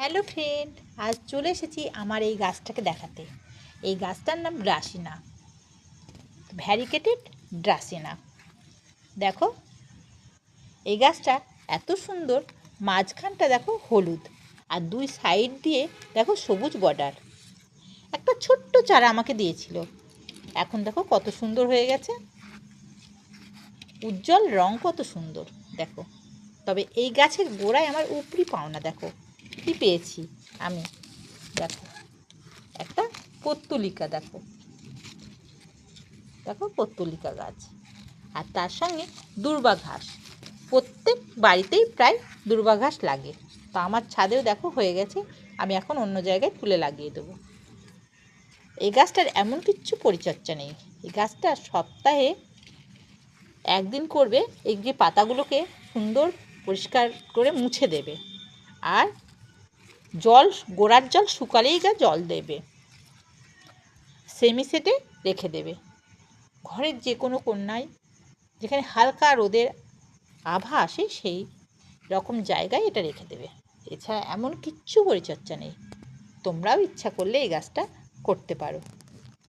Hello friend, আজ চলে এসেছি আমার এই গাছটাকে দেখাতে। এই গাছটার নাম ড্রাসিনা, ভ্যারিকেটেড ড্রাসিনা। দেখো, এই গাছটা এত সুন্দর। মাঝখানটা দেখো হলুদ, আর দুই সাইড দিয়ে দেখো সবুজ বর্ডার। একটা ছোট্ট চারা আমাকে দিয়েছিল, এখন দেখো কত সুন্দর হয়ে গেছে। উজ্জ্বল রং কত সুন্দর দেখো। তবে এই গাছের গোড়ায় আমার উপরি পাওনা দেখো কি পেয়েছি আমি। দেখো, একটা পত্তলিকা, দেখো দেখো পত্তলিকা গাছ, আর তার সঙ্গে দূর্বা ঘাস। প্রত্যেক বাড়িতেই প্রায় দূর্বা ঘাস লাগে, তো আমার ছাদেও দেখো হয়ে গেছে। আমি এখন অন্য জায়গায় তুলে লাগিয়ে দেবো। এই গাছটার এমন কিচ্ছু পরিচর্যা নেই। এই গাছটা সপ্তাহে একদিন করবে, এই যে পাতাগুলোকে সুন্দর পরিষ্কার করে মুছে দেবে, আর জল, গোড়ার জল শুকালেই গা জল দেবে, সেমি সেটে রেখে দেবে। ঘরের যে কোনো কোণায় যেখানে হালকা রোদের আভা আসে সেই রকম জায়গায় এটা রেখে দেবে। এছাড়া এমন কিচ্ছু পরিচর্যা নেই। তোমরাও ইচ্ছা করলে এই গাছটা করতে পারো।